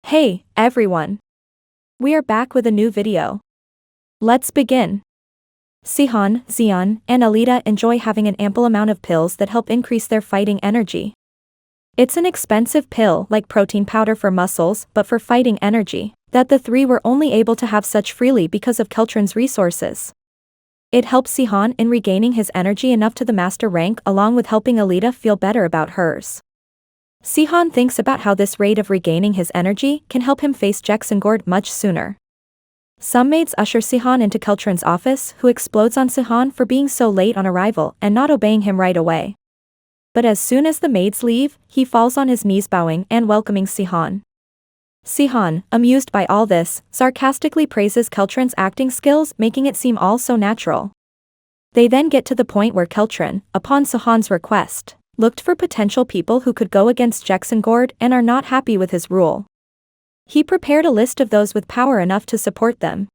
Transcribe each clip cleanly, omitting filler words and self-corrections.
Hey, everyone. We are back with a new video. Let's begin. Sihan, Xian, and Alita enjoy having an ample amount of pills that help increase their fighting energy. It's an expensive pill like protein powder for muscles but for fighting energy, that the three were only able to have such freely because of Keltron's resources. It helps Sihan in regaining his energy enough to the master rank along with helping Alita feel better about hers. Sihan thinks about how this rate of regaining his energy can help him face Jexengord much sooner. Some maids usher Sihan into Keltron's office, who explodes on Sihan for being so late on arrival and not obeying him right away. But as soon as the maids leave, he falls on his knees bowing and welcoming Sihan. Sihan, amused by all this, sarcastically praises Keltron's acting skills, making it seem all so natural. They then get to the point where Keltron, upon Sihan's request, looked for potential people who could go against Jexengord and are not happy with his rule. He prepared a list of those with power enough to support them.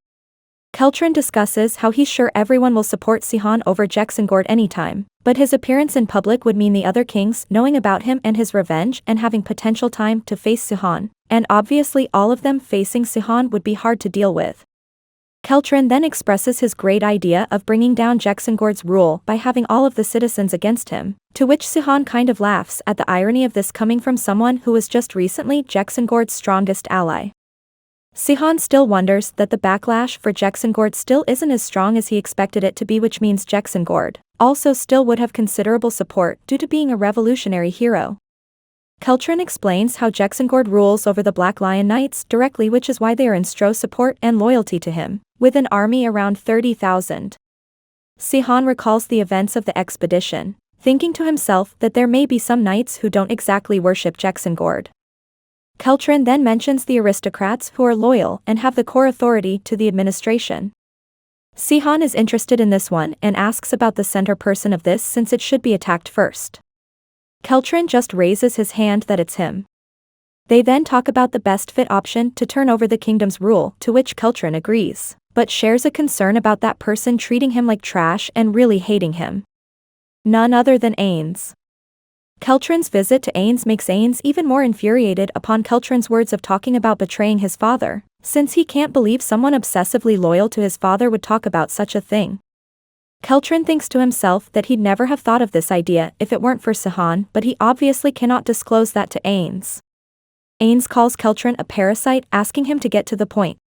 Keltron discusses how he's sure everyone will support Sihan over Jexengord anytime, but his appearance in public would mean the other kings knowing about him and his revenge and having potential time to face Sihan, and obviously all of them facing Sihan would be hard to deal with. Keltron then expresses his great idea of bringing down Jexengord's rule by having all of the citizens against him, to which Sihan kind of laughs at the irony of this coming from someone who was just recently Jexengord's strongest ally. Sihan still wonders that the backlash for Jexengord still isn't as strong as he expected it to be, which means Jexengord also still would have considerable support due to being a revolutionary hero. Keltron explains how Jexengord rules over the Black Lion Knights directly, which is why they are in Stroh's support and loyalty to him, with an army around 30,000. Sihan recalls the events of the expedition, thinking to himself that there may be some knights who don't exactly worship Jexengord. Keltron then mentions the aristocrats who are loyal and have the core authority to the administration. Sihan is interested in this one and asks about the center person of this since it should be attacked first. Keltron just raises his hand that it's him. They then talk about the best fit option to turn over the kingdom's rule, to which Keltron agrees, but shares a concern about that person treating him like trash and really hating him. None other than Ains. Keltron's visit to Ains makes Ains even more infuriated upon Keltron's words of talking about betraying his father, since he can't believe someone obsessively loyal to his father would talk about such a thing. Keltron thinks to himself that he'd never have thought of this idea if it weren't for Sihan, but he obviously cannot disclose that to Ains. Ains calls Keltron a parasite, asking him to get to the point.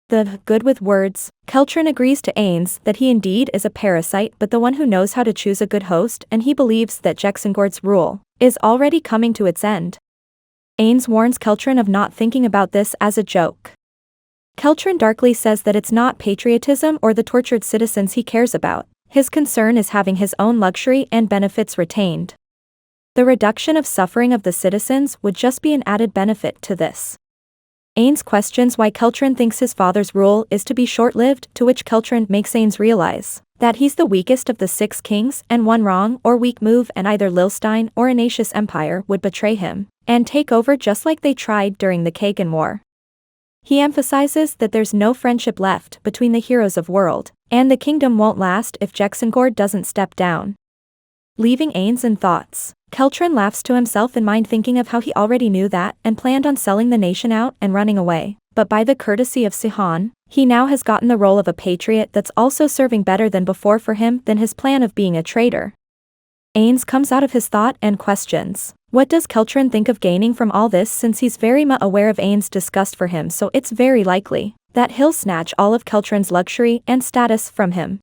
Good with words, Keltron agrees to Ains that he indeed is a parasite but the one who knows how to choose a good host, and he believes that Jexengord's rule is already coming to its end. Ains warns Keltron of not thinking about this as a joke. Keltron darkly says that it's not patriotism or the tortured citizens he cares about, his concern is having his own luxury and benefits retained. The reduction of suffering of the citizens would just be an added benefit to this. Ains questions why Keltron thinks his father's rule is to be short-lived, to which Keltron makes Ains realize that he's the weakest of the 6 kings and one wrong or weak move and either Lilstein or Anasius Empire would betray him and take over just like they tried during the Kagan War. He emphasizes that there's no friendship left between the heroes of world, and the kingdom won't last if Jexengord doesn't step down. Leaving Ains in thoughts, Keltron laughs to himself in mind, thinking of how he already knew that and planned on selling the nation out and running away, but by the courtesy of Sihan, he now has gotten the role of a patriot that's also serving better than before for him than his plan of being a traitor. Ains comes out of his thought and questions, what does Keltron think of gaining from all this, since he's very much aware of Ains' disgust for him, so it's very likely that he'll snatch all of Keltron's luxury and status from him.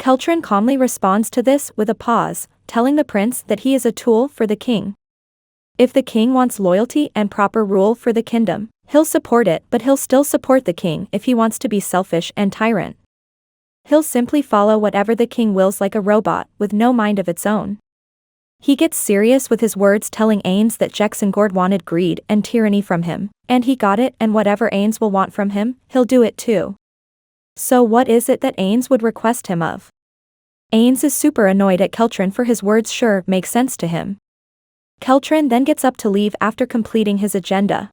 Keltron calmly responds to this with a pause, telling the prince that he is a tool for the king. If the king wants loyalty and proper rule for the kingdom, he'll support it, but he'll still support the king if he wants to be selfish and tyrant. He'll simply follow whatever the king wills like a robot, with no mind of its own. He gets serious with his words, telling Ains that Jexengord wanted greed and tyranny from him, and he got it, and whatever Ains will want from him, he'll do it too. So what is it that Ains would request him of? Ains is super annoyed at Keltron for his words sure make sense to him. Keltron then gets up to leave after completing his agenda.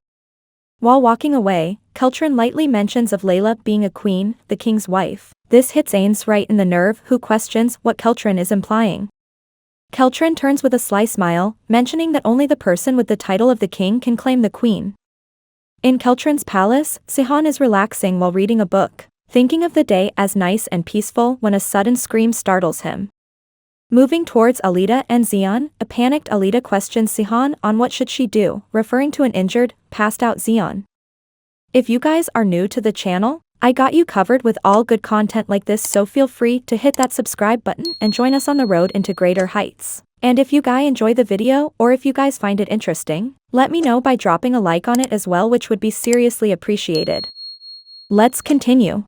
While walking away, Keltron lightly mentions of Layla being a queen, the king's wife. This hits Ains right in the nerve, who questions what Keltron is implying. Keltron turns with a sly smile, mentioning that only the person with the title of the king can claim the queen. In Keltron's palace, Sihan is relaxing while reading a book, thinking of the day as nice and peaceful when a sudden scream startles him. Moving towards Alita and Xion, a panicked Alita questions Sihan on what should she do, referring to an injured, passed-out Xion. If you guys are new to the channel, I got you covered with all good content like this, so feel free to hit that subscribe button and join us on the road into greater heights. And if you guys enjoy the video or if you guys find it interesting, let me know by dropping a like on it as well, which would be seriously appreciated. Let's continue.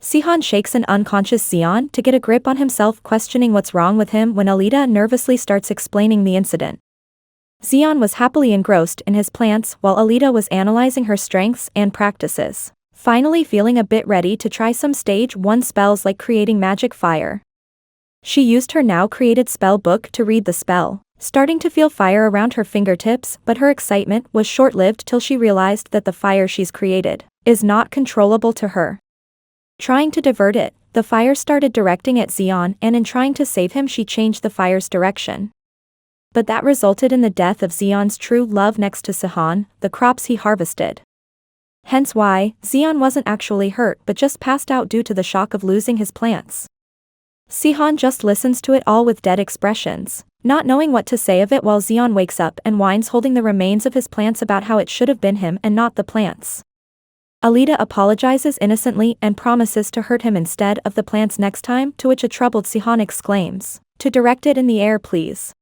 Sihan shakes an unconscious Xion to get a grip on himself, questioning what's wrong with him when Alita nervously starts explaining the incident. Xion was happily engrossed in his plants while Alita was analyzing her strengths and practices, finally feeling a bit ready to try some stage 1 spells like creating magic fire. She used her now created spell book to read the spell, starting to feel fire around her fingertips, but her excitement was short-lived till she realized that the fire she's created is not controllable to her. Trying to divert it, the fire started directing at Xion, and in trying to save him she changed the fire's direction. But that resulted in the death of Xion's true love next to Sihan, the crops he harvested. Hence why, Xion wasn't actually hurt but just passed out due to the shock of losing his plants. Sihan just listens to it all with dead expressions, not knowing what to say of it, while Xion wakes up and whines holding the remains of his plants about how it should have been him and not the plants. Alita apologizes innocently and promises to hurt him instead of the plants next time, to which a troubled Sihan exclaims, "To direct it in the air please."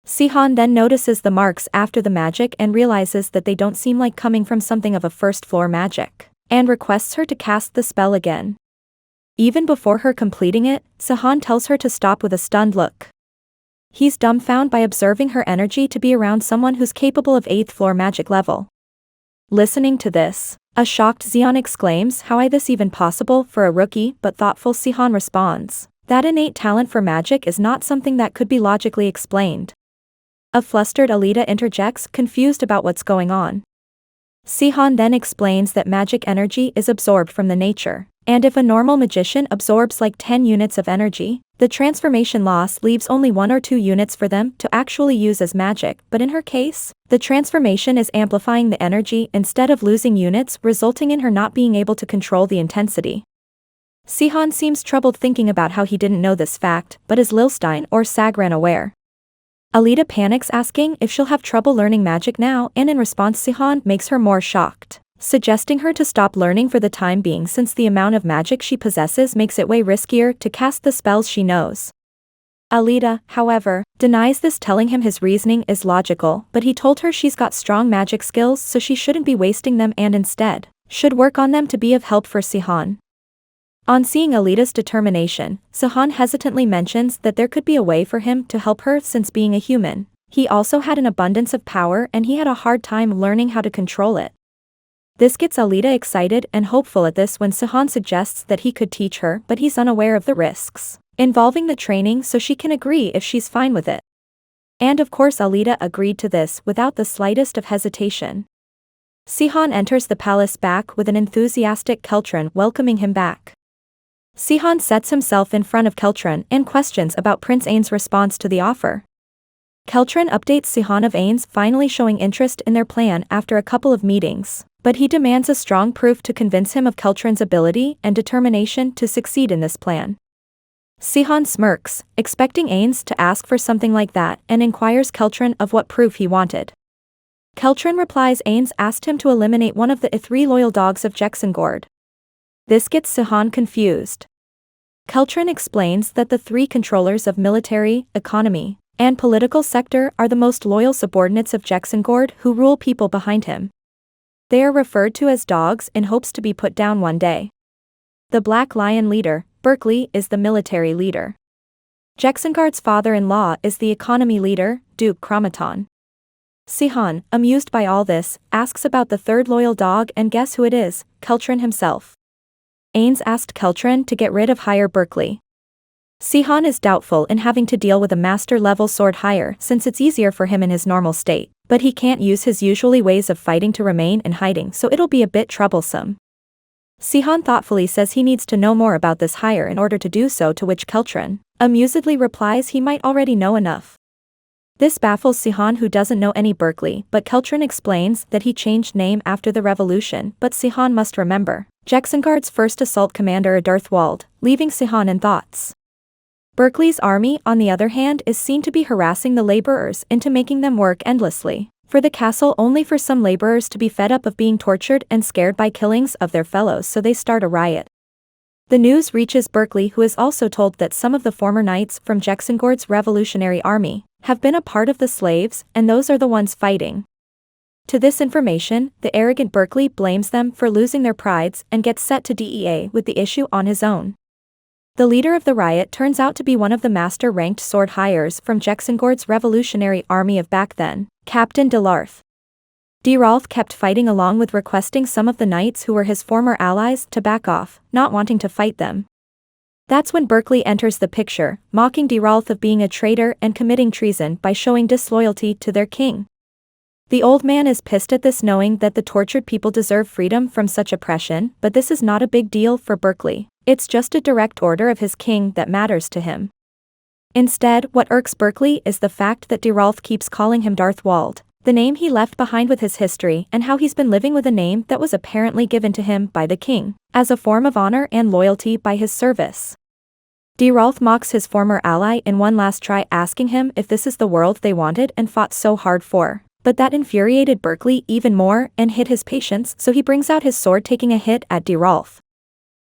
Sihan then notices the marks after the magic and realizes that they don't seem like coming from something of a first-floor magic, and requests her to cast the spell again. Even before her completing it, Sihan tells her to stop with a stunned look. He's dumbfounded by observing her energy to be around someone who's capable of 8th floor magic level. Listening to this, a shocked Xion exclaims, "How is this even possible for a rookie?" But thoughtful Sihan responds, that innate talent for magic is not something that could be logically explained. A flustered Alita interjects, confused about what's going on. Sihan then explains that magic energy is absorbed from the nature, and if a normal magician absorbs like 10 units of energy, the transformation loss leaves only 1 or 2 units for them to actually use as magic, but in her case, the transformation is amplifying the energy instead of losing units, resulting in her not being able to control the intensity. Sihan seems troubled, thinking about how he didn't know this fact, but is Lilstein or Sagran aware? Alita panics, asking if she'll have trouble learning magic now, and in response Sihan makes her more shocked, suggesting her to stop learning for the time being since the amount of magic she possesses makes it way riskier to cast the spells she knows. Alita, however, denies this, telling him his reasoning is logical, but he told her she's got strong magic skills so she shouldn't be wasting them and instead should work on them to be of help for Sihan. On seeing Alita's determination, Sihan hesitantly mentions that there could be a way for him to help her, since being a human, he also had an abundance of power and he had a hard time learning how to control it. This gets Alita excited and hopeful at this when Sihan suggests that he could teach her, but he's unaware of the risks involving the training, so she can agree if she's fine with it. And of course Alita agreed to this without the slightest of hesitation. Sihan enters the palace back with an enthusiastic Keltron welcoming him back. Sihan sets himself in front of Keltron and questions about Prince Ain's response to the offer. Keltron updates Sihan of Ain's finally showing interest in their plan after a couple of meetings, but he demands a strong proof to convince him of Keltron's ability and determination to succeed in this plan. Sihan smirks, expecting Ain's to ask for something like that, and inquires Keltron of what proof he wanted. Keltron replies Ain's asked him to eliminate one of the 3 loyal dogs of Jexengord. This gets Sihan confused. Keltron explains that the 3 controllers of military, economy, and political sector are the most loyal subordinates of Jexengord who rule people behind him. They are referred to as dogs in hopes to be put down one day. The Black Lion leader, Berkeley, is the military leader. Jexengord's father-in-law is the economy leader, Duke Chromaton. Sihan, amused by all this, asks about the 3rd loyal dog, and guess who it is? Keltron himself. Ain's asked Keltron to get rid of Higher Berkeley. Sihan is doubtful in having to deal with a master-level sword higher since it's easier for him in his normal state, but he can't use his usually ways of fighting to remain in hiding, so it'll be a bit troublesome. Sihan thoughtfully says he needs to know more about this higher in order to do so, to which Keltron amusedly replies he might already know enough. This baffles Sihan, who doesn't know any Berkeley, but Keltron explains that he changed name after the revolution, but Sihan must remember Jexengard's first assault commander Otherworld, leaving Sihan in thoughts. Berkeley's army, on the other hand, is seen to be harassing the laborers into making them work endlessly for the castle, only for some laborers to be fed up of being tortured and scared by killings of their fellows, so they start a riot. The news reaches Berkeley, who is also told that some of the former knights from Jexengard's revolutionary army have been a part of the slaves, and those are the ones fighting. To this information, the arrogant Berkeley blames them for losing their prides and gets set to DEA with the issue on his own. The leader of the riot turns out to be one of the master-ranked sword hires from Jexengard's revolutionary army of back then, Captain Delarth. Deralth kept fighting along with requesting some of the knights who were his former allies to back off, not wanting to fight them. That's when Berkeley enters the picture, mocking Deralth of being a traitor and committing treason by showing disloyalty to their king. The old man is pissed at this, knowing that the tortured people deserve freedom from such oppression, but this is not a big deal for Berkeley. It's just a direct order of his king that matters to him. Instead, what irks Berkeley is the fact that Deralth keeps calling him Darthwald, the name he left behind with his history, and how he's been living with a name that was apparently given to him by the king, as a form of honor and loyalty by his service. Deralth mocks his former ally in one last try, asking him if this is the world they wanted and fought so hard for. But that infuriated Berkeley even more and hit his patience, so he brings out his sword, taking a hit at Deralth.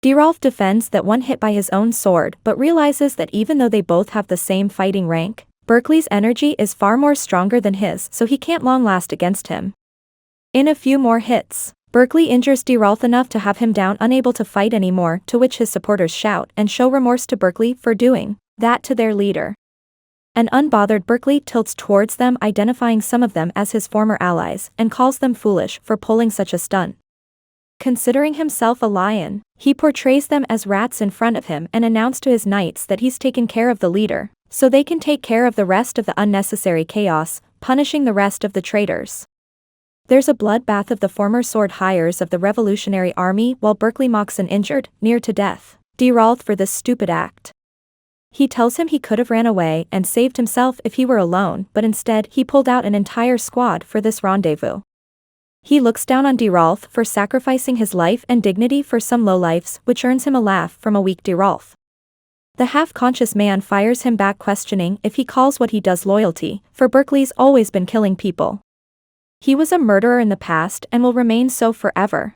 Deralth defends that one hit by his own sword, but realizes that even though they both have the same fighting rank, Berkeley's energy is far more stronger than his, so he can't long last against him. In a few more hits, Berkeley injures Deralth enough to have him down, unable to fight anymore, to which his supporters shout and show remorse to Berkeley for doing that to their leader. An unbothered Berkeley tilts towards them, identifying some of them as his former allies, and calls them foolish for pulling such a stunt. Considering himself a lion, he portrays them as rats in front of him and announces to his knights that he's taken care of the leader, so they can take care of the rest of the unnecessary chaos, punishing the rest of the traitors. There's a bloodbath of the former sword hires of the revolutionary army, while Berkeley mocks an injured, near to death, Deralth for this stupid act. He tells him he could have ran away and saved himself if he were alone, but instead he pulled out an entire squad for this rendezvous. He looks down on Deralth for sacrificing his life and dignity for some lowlifes, which earns him a laugh from a weak Deralth. The half-conscious man fires him back, questioning if he calls what he does loyalty, for Berkeley's always been killing people. He was a murderer in the past and will remain so forever.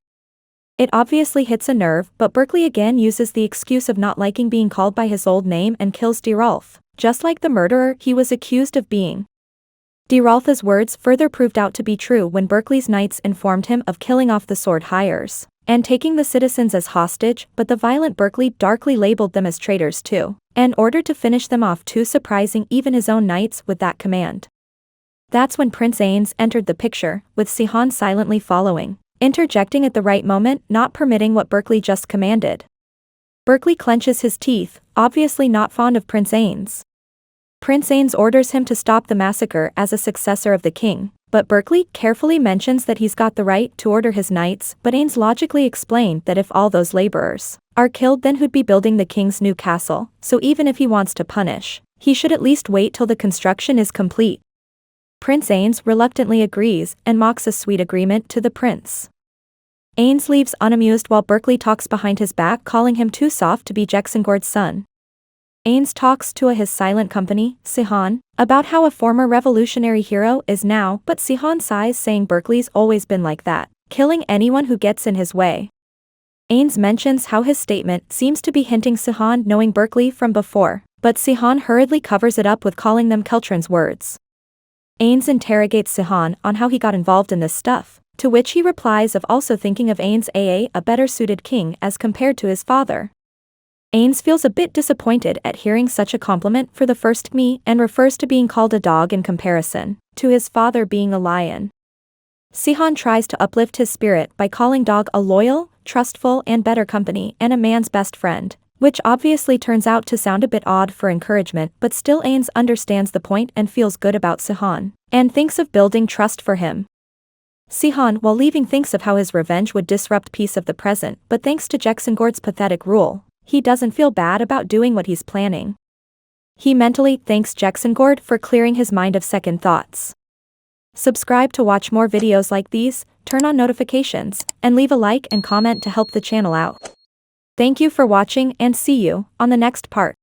It obviously hits a nerve, but Berkeley again uses the excuse of not liking being called by his old name and kills Deralth, just like the murderer he was accused of being. Deralth's words further proved out to be true when Berkeley's knights informed him of killing off the sword hires and taking the citizens as hostage, but the violent Berkeley darkly labeled them as traitors too, and ordered to finish them off too, surprising even his own knights with that command. That's when Prince Ains entered the picture, with Sihan silently following, interjecting at the right moment, not permitting what Berkeley just commanded. Berkeley clenches his teeth, obviously not fond of Prince Ains. Prince Ains orders him to stop the massacre as a successor of the king, but Berkeley carefully mentions that he's got the right to order his knights, but Ains logically explained that if all those laborers are killed, then who'd be building the king's new castle, so even if he wants to punish, he should at least wait till the construction is complete. Prince Ains reluctantly agrees and mocks a sweet agreement to the prince. Ains leaves unamused while Berkeley talks behind his back, calling him too soft to be Jexengard's son. Ains talks to his silent company, Sihan, about how a former revolutionary hero is now, but Sihan sighs, saying Berkeley's always been like that, killing anyone who gets in his way. Ains mentions how his statement seems to be hinting Sihan knowing Berkeley from before, but Sihan hurriedly covers it up with calling them Keltron's words. Ains interrogates Sihan on how he got involved in this stuff, to which he replies of also thinking of Ains a better suited king as compared to his father. Ains feels a bit disappointed at hearing such a compliment for the first me and refers to being called a dog in comparison to his father being a lion. Sihan tries to uplift his spirit by calling Dog a loyal, trustful and better company and a man's best friend, which obviously turns out to sound a bit odd for encouragement, but still Ains understands the point and feels good about Sihan, and thinks of building trust for him. Sihan, while leaving, thinks of how his revenge would disrupt peace of the present, but thanks to Jexengard's pathetic rule, he doesn't feel bad about doing what he's planning. He mentally thanks Jexengord for clearing his mind of second thoughts. Subscribe to watch more videos like these, turn on notifications, and leave a like and comment to help the channel out. Thank you for watching and see you on the next part.